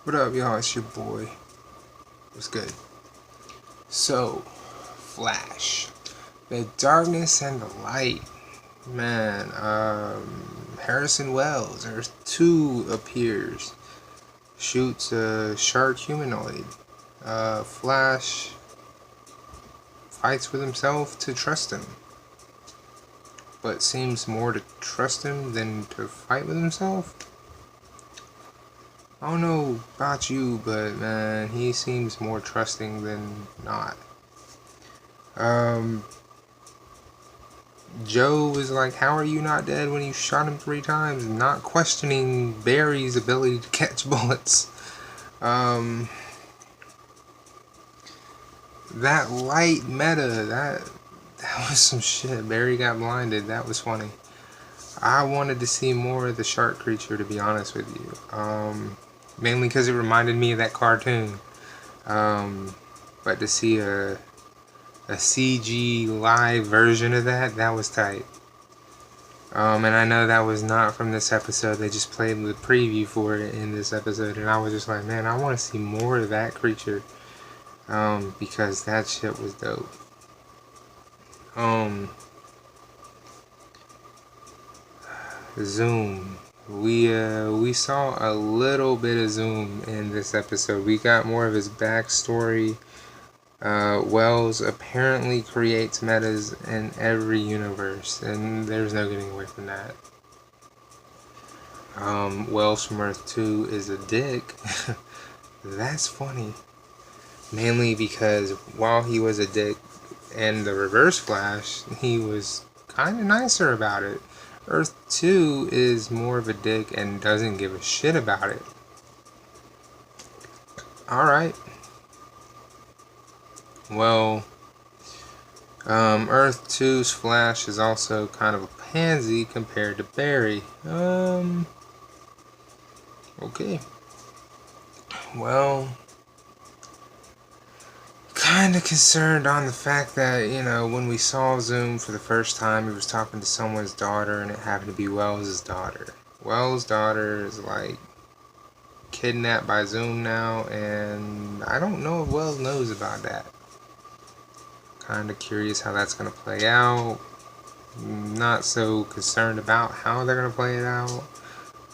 What up, y'all? It's your boy. What's good? So, Flash. The darkness and the light. Man, Harrison Wells, Earth 2 appears. Shoots a shark humanoid. Flash fights with himself to trust him. But seems more to trust him than to fight with himself. I don't know about you, but man, he seems more trusting than not. Um, Joe was like, "How are you not dead when you shot him 3 times?" Not questioning Barry's ability to catch bullets. Um, that light meta, that was some shit. Barry got blinded. That was funny. I wanted to see more of the shark creature, to be honest with you. Mainly because it reminded me of that cartoon. But to see a CG live version of that was tight. And I know that was not from this episode. They just played the preview for it in this episode, and I was just like, man, I want to see more of that creature. Because that shit was dope. Zoom. We saw a little bit of Zoom in this episode. We got more of his backstory. Wells apparently creates metas in every universe, and there's no getting away from that. Wells from Earth 2 is a dick. That's funny. Mainly because while he was a dick in the Reverse Flash, he was kind of nicer about it. Earth 2 is more of a dick and doesn't give a shit about it. Alright. Well, Earth 2's Flash is also kind of a pansy compared to Barry. Okay. Well, kind of concerned on the fact that, when we saw Zoom for the first time, he was talking to someone's daughter, and it happened to be Wells' daughter. Wells' daughter is like kidnapped by Zoom now, and I don't know if Wells knows about that. Kind of curious how that's going to play out. Not so concerned about how they're going to play it out.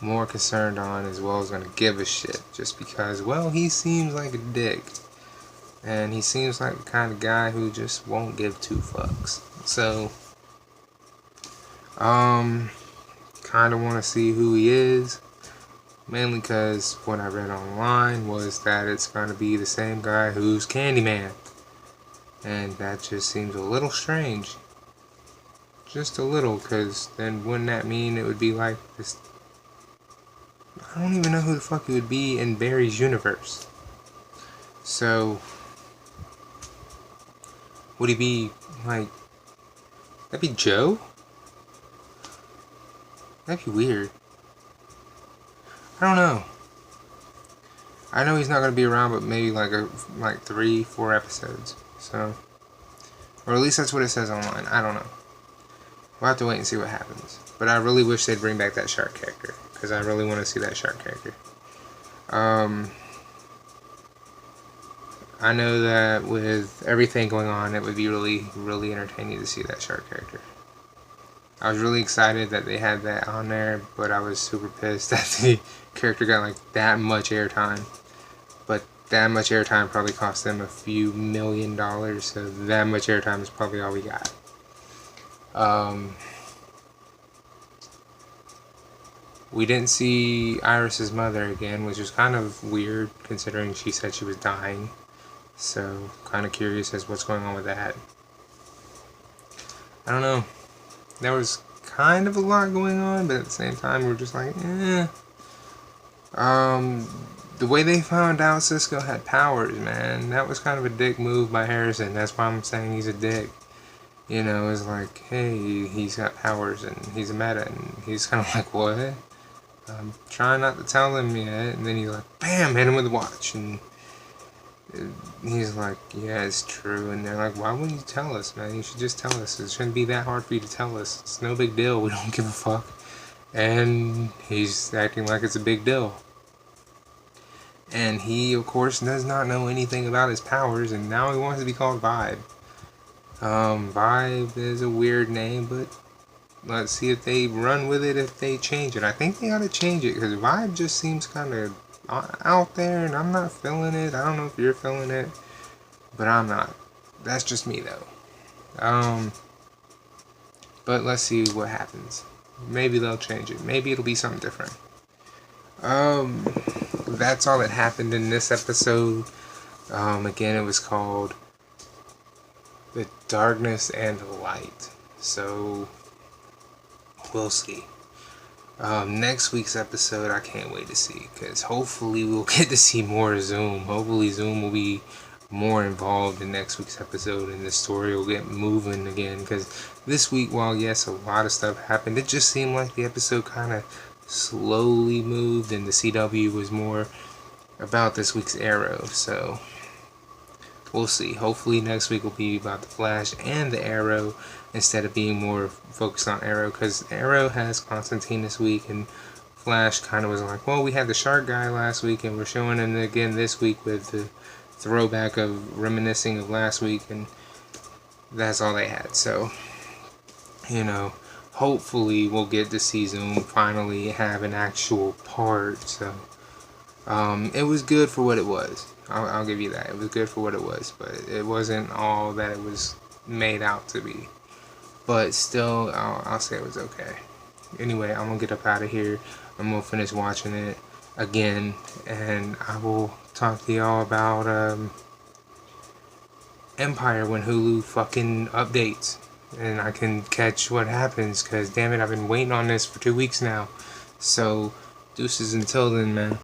More concerned on is Wells going to give a shit, just because, well, he seems like a dick. And he seems like the kind of guy who just won't give 2 fucks. So, kind of want to see who he is. Mainly because what I read online was that it's going to be the same guy who's Candyman. And that just seems a little strange. Just a little, because then wouldn't that mean it would be like this? I don't even know who the fuck it would be in Barry's universe. So, would he be like, that'd be Joe? That'd be weird. I don't know. I know he's not gonna be around, but maybe like 3-4 episodes. So, or at least that's what it says online. I don't know. We'll have to wait and see what happens. But I really wish they'd bring back that shark character, because I really want to see that shark character. I know that with everything going on, it would be really, really entertaining to see that shark character. I was really excited that they had that on there, but I was super pissed that the character got like that much airtime. But that much airtime probably cost them a few $1 million, so that much airtime is probably all we got. We didn't see Iris's mother again, which was kind of weird considering she said she was dying. So, kind of curious as what's going on with that. I don't know. There was kind of a lot going on, but at the same time, we're just like, eh. The way they found out Cisco had powers, man, that was kind of a dick move by Harrison. That's why I'm saying he's a dick. It's like, hey, he's got powers and he's a meta, and he's kind of like, what? I'm trying not to tell him yet, and then he's like, bam, hit him with the watch, and he's like, yeah, it's true. And they're like, why wouldn't you tell us, man? You should just tell us. It shouldn't be that hard for you to tell us. It's no big deal. We don't give a fuck. And he's acting like it's a big deal. And he, of course, does not know anything about his powers, and now he wants to be called Vibe. Vibe is a weird name, but let's see if they run with it, if they change it. I think they ought to change it, because Vibe just seems kind of out there, and I'm not feeling it. I don't know if you're feeling it, but I'm not. That's just me, though. But let's see what happens. Maybe they'll change it. Maybe it'll be something different. That's all that happened in this episode. Again, it was called The Darkness and the Light. So, we'll see. Next week's episode, I can't wait to see, because hopefully we'll get to see more Zoom. Hopefully Zoom will be more involved in next week's episode, and the story will get moving again, because this week, while yes, a lot of stuff happened, it just seemed like the episode kind of slowly moved, and the CW was more about this week's Arrow. So we'll see. Hopefully next week will be about the Flash and the Arrow, instead of being more focused on Arrow, because Arrow has Constantine this week, and Flash kind of was like, well, we had the shark guy last week, and we're showing him again this week with the throwback of reminiscing of last week, and that's all they had. So, hopefully we'll get to see Zoom finally have an actual part. So, it was good for what it was. I'll give you that. It was good for what it was, but it wasn't all that it was made out to be. But still, I'll say it was okay. Anyway, I'm gonna get up out of here. I'm gonna finish watching it again, and I will talk to y'all about Empire when Hulu fucking updates, and I can catch what happens, because damn it, I've been waiting on this for 2 weeks now. So, deuces until then, man.